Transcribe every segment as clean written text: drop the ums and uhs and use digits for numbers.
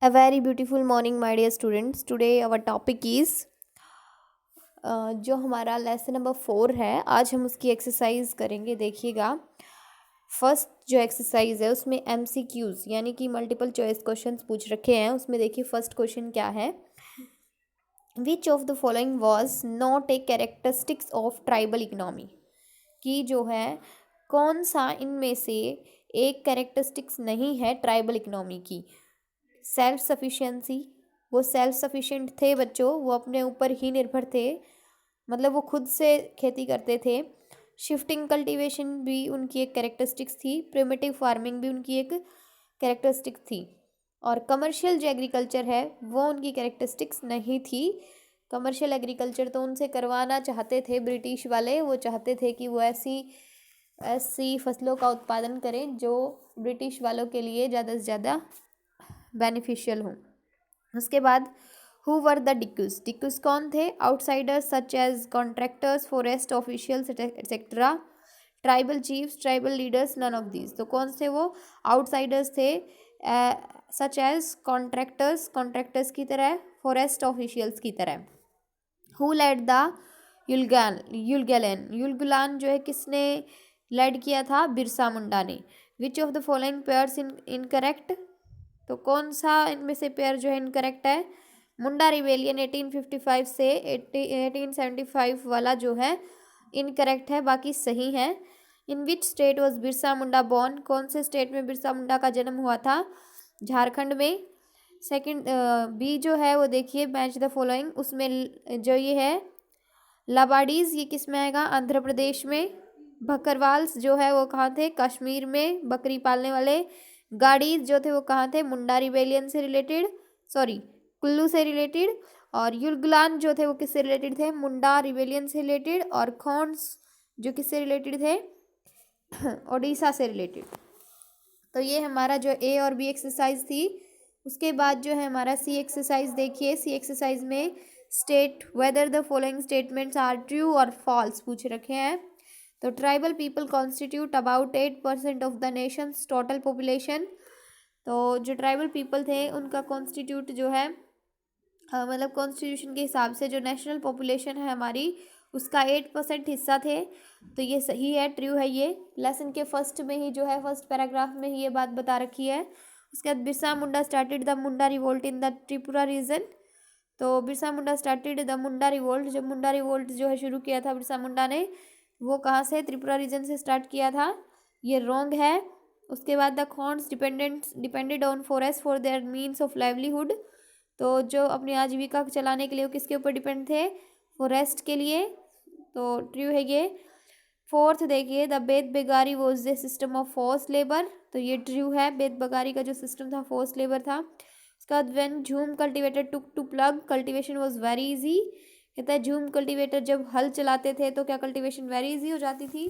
A very beautiful morning, my dear students. Today our topic is जो हमारा lesson number 4 है, आज हम उसकी एक्सरसाइज करेंगे. देखिएगा, फर्स्ट जो एक्सरसाइज है उसमें MCQs यानी कि मल्टीपल चॉइस क्वेश्चंस पूछ रखे हैं. उसमें देखिए फर्स्ट क्वेश्चन क्या है. विच of the following was not a characteristics of tribal economy. कि जो है कौन सा इनमें से एक कैरेक्टरिस्टिक्स नहीं है ट्राइबल इकोनॉमी की. सेल्फ सफिशिएंसी, वो सेल्फ सफिशिएंट थे बच्चों, वो अपने ऊपर ही निर्भर थे, मतलब वो खुद से खेती करते थे. शिफ्टिंग कल्टीवेशन भी उनकी एक कैरेक्टरिस्टिक्स थी. प्रिमिटिव फार्मिंग भी उनकी एक कैरेक्टरिस्टिक्स थी. और कमर्शियल जो एग्रीकल्चर है वो उनकी कैरेक्टरिस्टिक्स नहीं थी. कमर्शियल एग्रीकल्चर तो उनसे करवाना चाहते थे ब्रिटिश वाले. वो चाहते थे कि वो ऐसी ऐसी फसलों का उत्पादन करें जो ब्रिटिश वालों के लिए ज़्यादा से ज़्यादा बेनिफिशियल हों. उसके बाद हु वर द डिक्यूज. डिक्यूज कौन थे? Outsiders such as contractors, forest officials etcetera, tribal chiefs, tribal leaders, none of these. तो कौन से वो आउटसाइडर्स थे? सच एज कॉन्ट्रैक्टर्स, कॉन्ट्रैक्टर्स की तरह, फॉरेस्ट ऑफिशियल्स की तरह. Who led the Ulgulan. Ulgulan जो है किसने लेड किया था? बिरसा मुंडा ने. Which of the following pairs incorrect. तो कौन सा इनमें से पेयर जो है इनकरेक्ट है? मुंडा रिवेलियन 1855 से 1875 वाला जो है इनकरेक्ट है, बाकी सही है. In which state was Birsa Munda born. कौन से स्टेट में बिरसा मुंडा का जन्म हुआ था? झारखंड में. सेकंड बी जो है वो देखिए मैच द फॉलोइंग. उसमें जो ये है लाबाडीज, ये किस में आएगा? आंध्र प्रदेश में. बकरवाल्स जो है वो कहाँ थे? कश्मीर में, बकरी पालने वाले. गाड़ीज जो थे वो कहाँ थे? मुंडा रिवेलियन से रिलेटेड, सॉरी कुल्लू से रिलेटेड. और युलगुलान जो थे वो किससे रिलेटेड थे? मुंडा रिवेलियन से रिलेटेड. और खोंड्स जो किससे रिलेटेड थे? ओडिशा से रिलेटेड. तो ये हमारा जो ए और बी एक्सरसाइज थी. उसके बाद जो है हमारा सी एक्सरसाइज. देखिए सी एक्सरसाइज में state whether the following statements are true और फॉल्स पूछ रखे हैं. तो tribal people constitute about 8% of the nation's total population. तो जो ट्राइबल पीपल थे उनका कॉन्स्टिट्यूट जो है मतलब कॉन्स्टिट्यूशन के हिसाब से जो नेशनल पॉपुलेशन है हमारी उसका 8% हिस्सा थे. तो ये सही है, ट्रू है. ये लेसन के फर्स्ट में ही जो है फर्स्ट पैराग्राफ में ही ये बात बता रखी है. उसके बाद Birsa Munda started the Munda revolt in the Tripura region. तो Birsa Munda started the Munda revolt. जब मुंडा रिवोल्ट जो है शुरू किया था बिरसा मुंडा ने, वो कहाँ से? त्रिपुरा रीजन से स्टार्ट किया था. ये रॉन्ग है. उसके बाद the Khonds depended on forest for their means of livelihood. तो जो अपनी आजीविका चलाने के लिए वो किसके ऊपर डिपेंड थे? फॉरेस्ट के लिए. तो ट्रू है ये. फोर्थ देखिए the Bed Begari was the system of force labour. तो ये ट्रू है, बेद बगारी का जो सिस्टम था फोर्स लेबर था. उसके बाद when jhum cultivator took to plough cultivation was very easy. कहता है झूम कल्टिवेटर जब हल चलाते थे तो क्या कल्टिवेशन वेरी इजी हो जाती थी?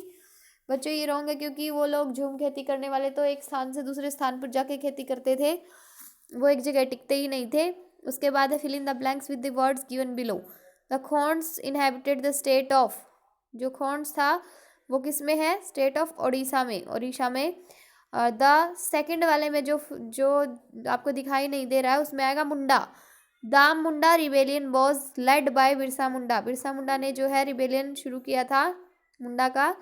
बच्चों ये रॉन्ग है, क्योंकि वो लोग झूम खेती करने वाले तो एक स्थान से दूसरे स्थान पर जाके खेती करते थे, वो एक जगह टिकते ही नहीं थे. उसके बाद है fill in the blanks with the words given below. The Khonds inhabited the state of. जो खोंड्स था वो किस में है? स्टेट ऑफ ओडिशा में. ओडिशा में. द सेकंड वाले में जो जो आपको दिखाई नहीं दे रहा है उसमें आएगा Munda. The Munda rebellion was led by Birsa Munda. Birsa Munda ने जो है रिबेलियन शुरू किया था मुंडा का.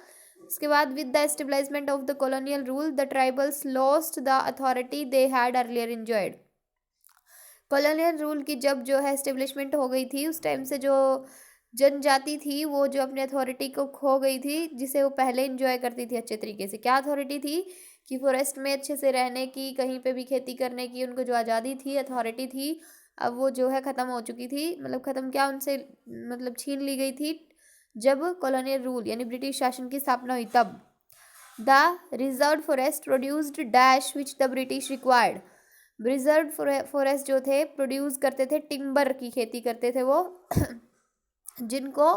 उसके बाद with the establishment of the colonial rule the tribals lost the authority they had earlier enjoyed. Colonial rule की जब जो है एस्टेब्लिशमेंट हो गई थी उस टाइम से जो जनजाति थी वो जो अपनी अथॉरिटी को खो गई थी, जिसे वो पहले इंजॉय करती थी अच्छे तरीके से. क्या अथॉरिटी थी? कि फॉरेस्ट में अच्छे से रहने की, कहीं पे भी खेती करने की उनको जो आज़ादी थी, अथॉरिटी थी, अब वो जो है ख़त्म हो चुकी थी. मतलब ख़त्म क्या, उनसे मतलब छीन ली गई थी जब कॉलोनियल रूल यानी ब्रिटिश शासन की स्थापना हुई तब. The reserve forest produced dash which the British required. Reserve forest जो थे प्रोड्यूस करते थे, टिम्बर की खेती करते थे वो जिनको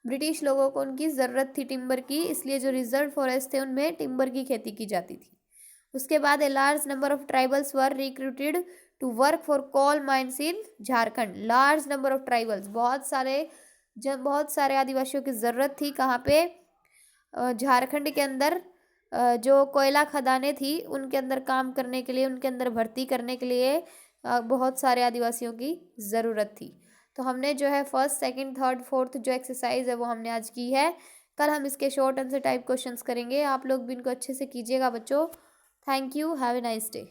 ब्रिटिश लोगों को उनकी ज़रूरत थी टिम्बर की, इसलिए जो रिजर्व फॉरेस्ट थे उनमें टिम्बर की खेती की जाती थी. उसके बाद a large number of tribals were recruited to work for coal mines in Jharkhand. Large number of tribals, बहुत सारे आदिवासियों की ज़रूरत थी. कहाँ पे? झारखंड के अंदर. जो कोयला खदानें थी उनके अंदर काम करने के लिए, उनके अंदर भर्ती करने के लिए बहुत सारे आदिवासियों की ज़रूरत थी। तो हमने जो है फर्स्ट सेकंड थर्ड फोर्थ जो एक्सरसाइज है वो हमने आज की है। कल हम इसके शॉर्ट आंसर टाइप क्वेश्चंस करेंगे। आप लोग भी इनको अच्छे से कीजिएगा बच्चों। Thank you, have a nice day.